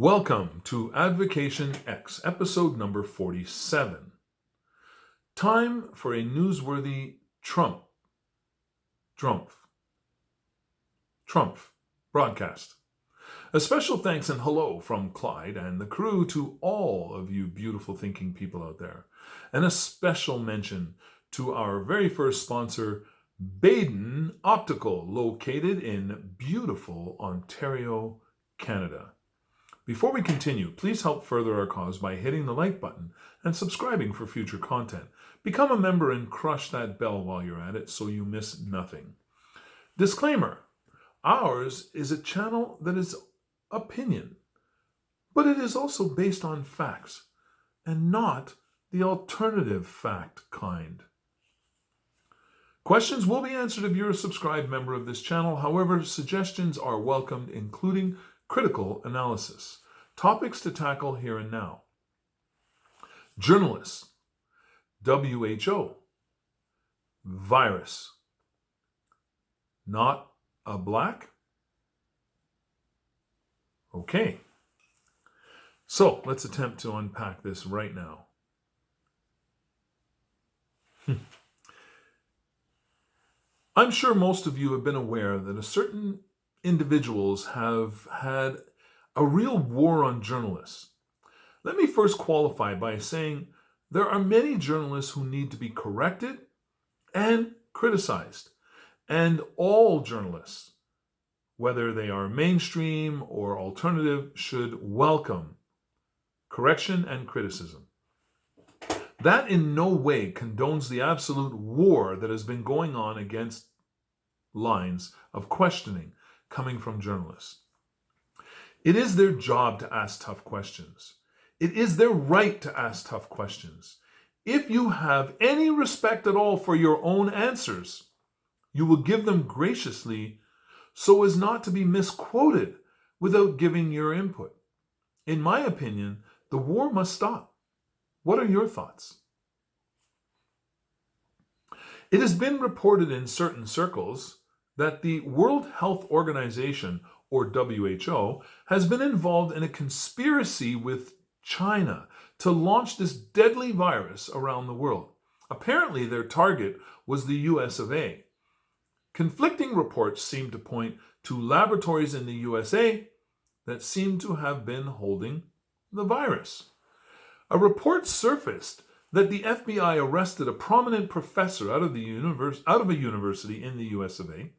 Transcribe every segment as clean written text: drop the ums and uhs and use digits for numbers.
Welcome to Advocation X, episode number 47. Time for a newsworthy Trump broadcast. A special thanks and hello from Clyde and the crew to all of you beautiful thinking people out there. And a special mention to our very first sponsor, Baden Optical, located in beautiful Ontario, Canada. Before we continue, please help further our cause by hitting the like button and subscribing for future content. Become a member and crush that bell while you're at it so you miss nothing. Disclaimer: ours is a channel that is opinion, but it is also based on facts and not the alternative fact kind. Questions will be answered if you're a subscribed member of this channel. However, suggestions are welcomed, including critical analysis. Topics to tackle here and now. Journalists. W.H.O. Virus. Not a black? Okay. So let's attempt to unpack this right now. I'm sure most of you have been aware that a certain individuals have had a real war on journalists. Let me first qualify by saying there are many journalists who need to be corrected and criticized. And all journalists, whether they are mainstream or alternative, should welcome correction and criticism. That in no way condones the absolute war that has been going on against lines of questioning coming from journalists. It is their job to ask tough questions. It is their right to ask tough questions. If you have any respect at all for your own answers, you will give them graciously so as not to be misquoted without giving your input. In my opinion, the war must stop. What are your thoughts? It has been reported in certain circles that the World Health Organization, or WHO, has been involved in a conspiracy with China to launch this deadly virus around the world. Apparently, their target was the US of A. Conflicting reports seem to point to laboratories in the USA that seem to have been holding the virus. A report surfaced that the FBI arrested a prominent professor out of a university in the US of A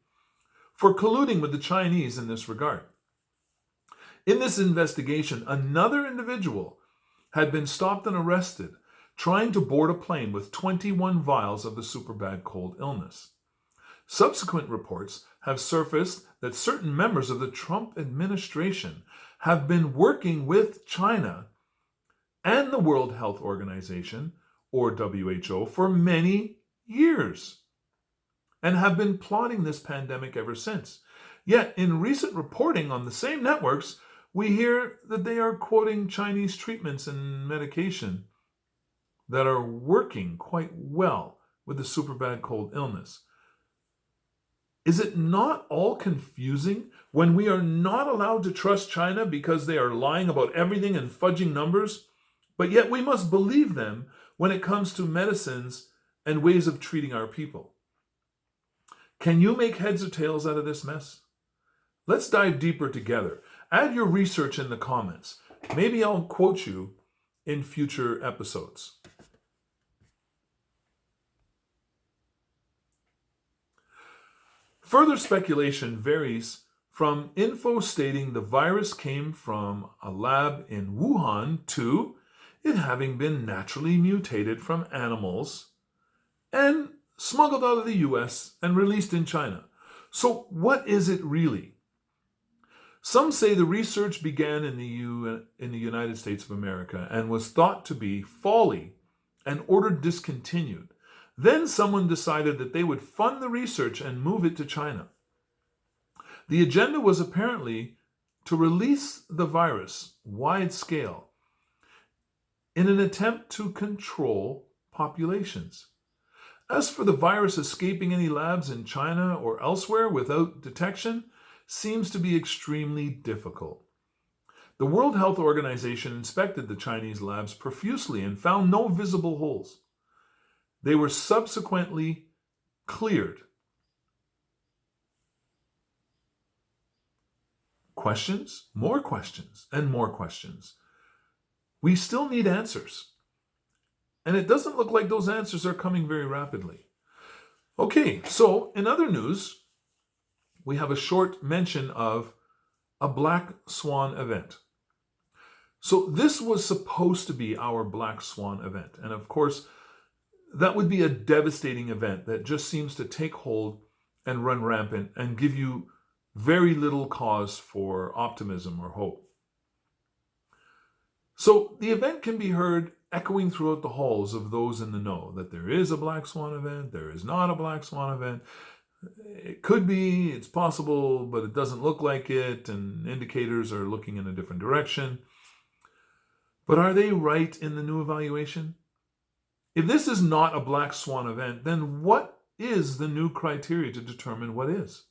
for colluding with the Chinese in this regard. In this investigation, another individual had been stopped and arrested trying to board a plane with 21 vials of the super bad cold illness. Subsequent reports have surfaced that certain members of the Trump administration have been working with China and the World Health Organization, or WHO, for many years, and have been plotting this pandemic ever since. Yet, in recent reporting on the same networks, we hear that they are quoting Chinese treatments and medication that are working quite well with the super bad cold illness. Is it not all confusing when we are not allowed to trust China because they are lying about everything and fudging numbers, but yet we must believe them when it comes to medicines and ways of treating our people? Can you make heads or tails out of this mess? Let's dive deeper together. Add your research in the comments. Maybe I'll quote you in future episodes. Further speculation varies from info stating the virus came from a lab in Wuhan to it having been naturally mutated from animals and smuggled out of the US and released in China. So what is it really? Some say the research began in the United States of America and was thought to be folly and ordered discontinued. Then someone decided that they would fund the research and move it to China. The agenda was apparently to release the virus wide scale in an attempt to control populations. As for the virus escaping any labs in China or elsewhere without detection, seems to be extremely difficult. The World Health Organization inspected the Chinese labs profusely and found no visible holes. They were subsequently cleared. Questions, and more questions. We still need answers. And it doesn't look like those answers are coming very rapidly. Okay, so in other news, we have a short mention of a black swan event. So this was supposed to be our black swan event. And of course, that would be a devastating event that just seems to take hold and run rampant and give you very little cause for optimism or hope. So the event can be heard echoing throughout the halls of those in the know that there is a black swan event, there is not a black swan event. It could be, it's possible, but it doesn't look like it, and indicators are looking in a different direction. But are they right in the new evaluation? If this is not a black swan event, then what is the new criteria to determine what is?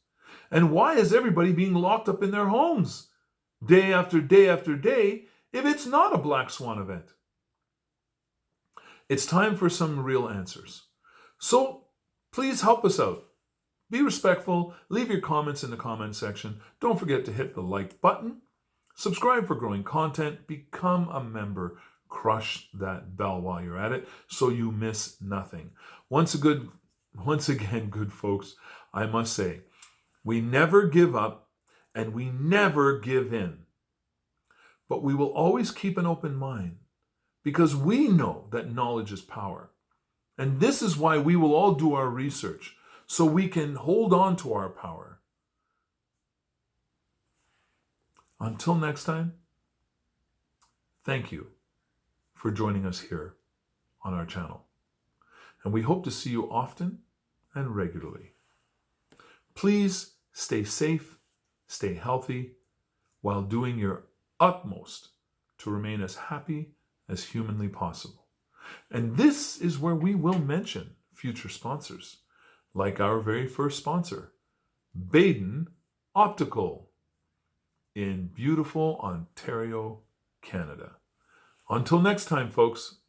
And why is everybody being locked up in their homes day after day after day if it's not a black swan event? It's time for some real answers. So please help us out. Be respectful. Leave your comments in the comment section. Don't forget to hit the like button. Subscribe for growing content. Become a member. Crush that bell while you're at it so you miss nothing. Once again, good folks, I must say, we never give up and we never give in. But we will always keep an open mind because we know that knowledge is power. And this is why we will all do our research so we can hold on to our power. Until next time, thank you for joining us here on our channel. And we hope to see you often and regularly. Please stay safe, stay healthy, while doing your utmost to remain as happy as humanly possible. And this is where we will mention future sponsors, like our very first sponsor, Baden Optical in beautiful Ontario, Canada. Until next time, folks.